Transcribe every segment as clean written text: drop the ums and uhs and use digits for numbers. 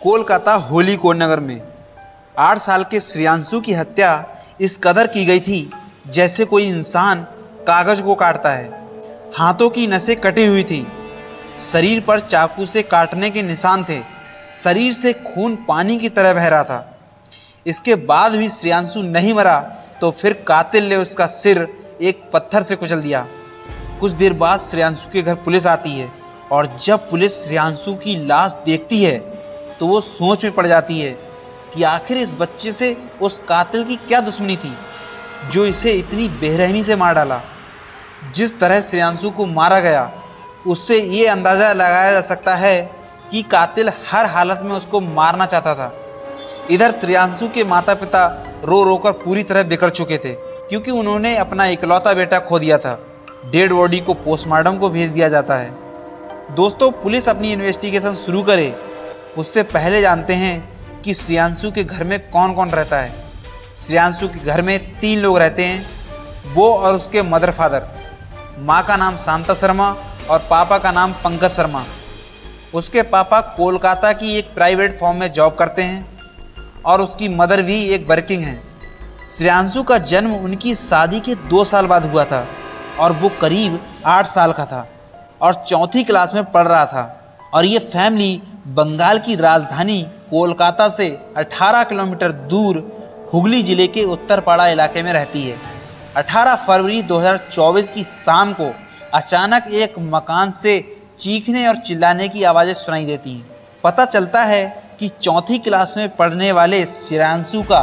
Kolkata Holi code नगर में 8 साल के श्रेयांशु की हत्या इस कदर की गई थी जैसे कोई इंसान कागज को काटता है। हाथों की नसें कटी हुई थी, शरीर पर चाकू से काटने के निशान थे, शरीर से खून पानी की तरह बह रहा था। इसके बाद भी श्रेयांशु नहीं मरा तो फिर कातिल ने उसका सिर एक पत्थर से कुचल दिया। कुछ देर बाद श्रेयांशु के घर पुलिस आती है और जब पुलिस श्रेयांशु की लाश देखती है तो वो सोच में पड़ जाती है कि आखिर इस बच्चे से उस कातिल की क्या दुश्मनी थी जो इसे इतनी बेरहमी से मार डाला। जिस तरह श्रेयांशु को मारा गया उससे ये अंदाज़ा लगाया जा सकता है कि कातिल हर हालत में उसको मारना चाहता था। इधर श्रेयांशु के माता पिता रो रो कर पूरी तरह बिखर चुके थे क्योंकि उन्होंने अपना इकलौता बेटा खो दिया था। डेड बॉडी को पोस्टमार्टम को भेज दिया जाता है। दोस्तों, पुलिस अपनी इन्वेस्टिगेशन शुरू करे उससे पहले जानते हैं कि श्रेयांशु के घर में कौन कौन रहता है। श्रेयांशु के घर में 3 लोग रहते हैं, वो और उसके मदर फादर। माँ का नाम शांता शर्मा और पापा का नाम पंकज शर्मा। उसके पापा कोलकाता की एक प्राइवेट फर्म में जॉब करते हैं और उसकी मदर भी एक वर्किंग है। श्रेयांशु का जन्म उनकी शादी के 2 साल बाद हुआ था और वो करीब 8 साल का था और 4th क्लास में पढ़ रहा था। और ये फैमिली बंगाल की राजधानी कोलकाता से 18 किलोमीटर दूर हुगली ज़िले के उत्तरपाड़ा इलाके में रहती है। 18 फरवरी 2024 की शाम को अचानक एक मकान से चीखने और चिल्लाने की आवाज़ें सुनाई देती हैं। पता चलता है कि 4th क्लास में पढ़ने वाले श्रेयांशु का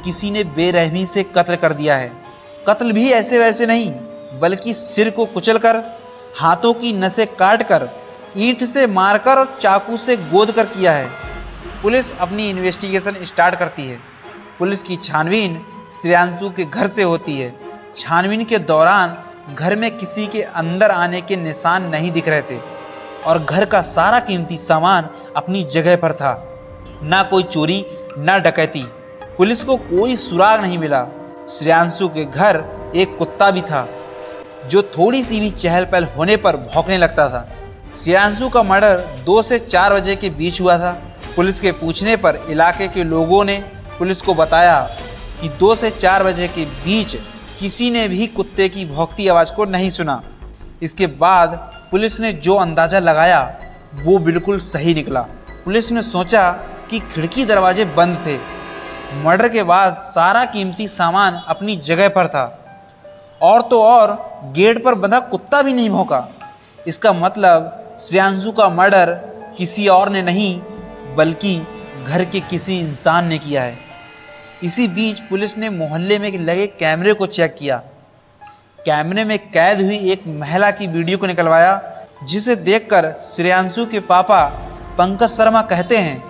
किसी ने बेरहमी से कत्ल कर दिया है। कत्ल भी ऐसे वैसे नहीं बल्कि सिर को कुचलकर, हाथों की नसें काटकर, ईंट से मारकर और चाकू से गोद कर किया है। पुलिस अपनी इन्वेस्टिगेशन स्टार्ट करती है। पुलिस की छानबीन श्रेयांशु के घर से होती है। छानबीन के दौरान घर में किसी के अंदर आने के निशान नहीं दिख रहे थे और घर का सारा कीमती सामान अपनी जगह पर था। ना कोई चोरी ना डकैती। पुलिस को कोई सुराग नहीं मिला। श्रेयांशु के घर एक कुत्ता भी था जो थोड़ी सी भी चहल पहल होने पर भौंकने लगता था। श्रेयांशु का मर्डर 2 से 4 बजे के बीच हुआ था। पुलिस के पूछने पर इलाके के लोगों ने पुलिस को बताया कि 2 से 4 बजे के बीच किसी ने भी कुत्ते की भौंकती आवाज़ को नहीं सुना। इसके बाद पुलिस ने जो अंदाज़ा लगाया वो बिल्कुल सही निकला। पुलिस ने सोचा कि खिड़की दरवाजे बंद थे। मर्डर के बाद सारा कीमती सामान अपनी जगह पर था और तो और गेट पर बंधा कुत्ता भी नहीं भौंका। इसका मतलब श्रेयांशु का मर्डर किसी और ने नहीं बल्कि घर के किसी इंसान ने किया है। इसी बीच पुलिस ने मोहल्ले में लगे कैमरे को चेक किया। कैमरे में कैद हुई एक महिला की वीडियो को निकलवाया जिसे देखकर श्रेयांशु के पापा पंकज शर्मा कहते हैं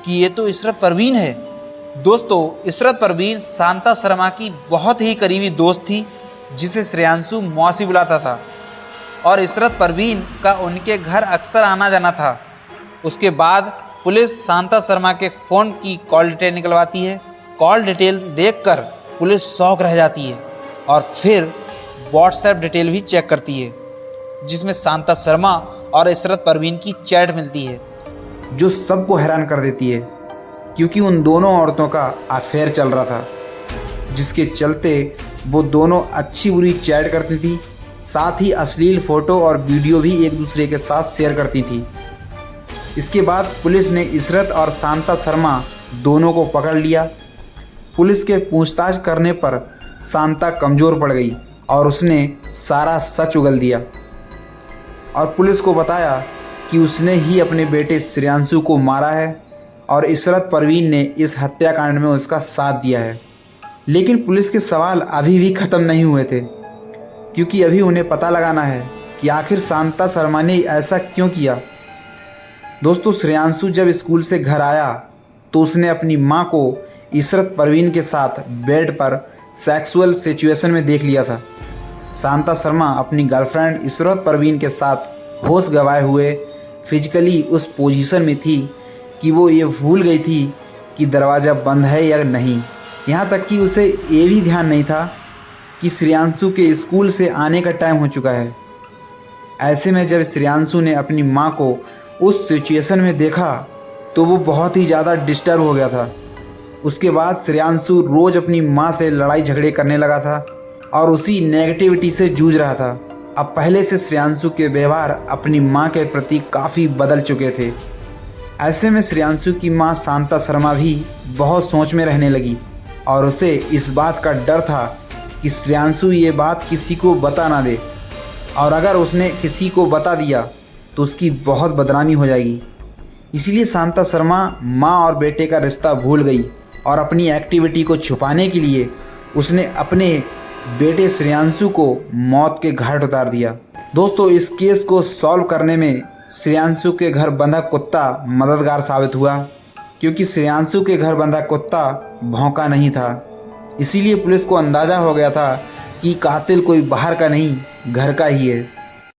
कि ये तो इशरत परवीन है। दोस्तों, इशरत परवीन शांता शर्मा की बहुत ही करीबी दोस्त थी जिसे श्रेयांशु मौसी बुलाता था और इशरत परवीन का उनके घर अक्सर आना जाना था। उसके बाद पुलिस शांता शर्मा के फ़ोन की कॉल डिटेल निकलवाती है। कॉल डिटेल देखकर पुलिस शॉक रह जाती है और फिर व्हाट्सएप डिटेल भी चेक करती है जिसमें शांता शर्मा और इशरत परवीन की चैट मिलती है जो सबको हैरान कर देती है क्योंकि उन दोनों औरतों का अफेयर चल रहा था जिसके चलते वो दोनों अच्छी बुरी चैट करती थी, साथ ही अश्लील फ़ोटो और वीडियो भी एक दूसरे के साथ शेयर करती थी। इसके बाद पुलिस ने इशरत और शांता शर्मा दोनों को पकड़ लिया। पुलिस के पूछताछ करने पर शांता कमज़ोर पड़ गई और उसने सारा सच उगल दिया और पुलिस को बताया कि उसने ही अपने बेटे श्रेयांशु को मारा है और इशरत परवीन ने इस हत्याकांड में उसका साथ दिया है। लेकिन पुलिस के सवाल अभी भी ख़त्म नहीं हुए थे क्योंकि अभी उन्हें पता लगाना है कि आखिर शांता शर्मा ने ऐसा क्यों किया। दोस्तों, श्रेयांशु जब स्कूल से घर आया तो उसने अपनी माँ को इशरत परवीन के साथ बेड पर सेक्सुअल सिचुएशन में देख लिया था। शांता शर्मा अपनी गर्लफ्रेंड इशरत परवीन के साथ होश गंवाए हुए फिजिकली उस पोजीशन में थी कि वो ये भूल गई थी कि दरवाज़ा बंद है या नहीं। यहाँ तक कि उसे ये भी ध्यान नहीं था कि श्रेयांशु के स्कूल से आने का टाइम हो चुका है। ऐसे में जब श्रेयांशु ने अपनी माँ को उस सिचुएशन में देखा तो वो बहुत ही ज़्यादा डिस्टर्ब हो गया था। उसके बाद श्रेयांशु रोज़ अपनी माँ से लड़ाई झगड़े करने लगा था और उसी नेगेटिविटी से जूझ रहा था। अब पहले से श्रेयांशु के व्यवहार अपनी माँ के प्रति काफ़ी बदल चुके थे। ऐसे में श्रेयांशु की माँ शांता शर्मा भी बहुत सोच में रहने लगी और उसे इस बात का डर था कि श्रेयांशु ये बात किसी को बता ना दे, और अगर उसने किसी को बता दिया तो उसकी बहुत बदनामी हो जाएगी। इसलिए शांता शर्मा माँ और बेटे का रिश्ता भूल गई और अपनी एक्टिविटी को छुपाने के लिए उसने अपने बेटे श्रेयांशु को मौत के घाट उतार दिया। दोस्तों, इस केस को सॉल्व करने में श्रेयांशु के घर बंधा कुत्ता मददगार साबित हुआ, क्योंकि श्रेयांशु के घर बंधा कुत्ता भौंका नहीं था। इसीलिए पुलिस को अंदाज़ा हो गया था कि कातिल कोई बाहर का नहीं, घर का ही है।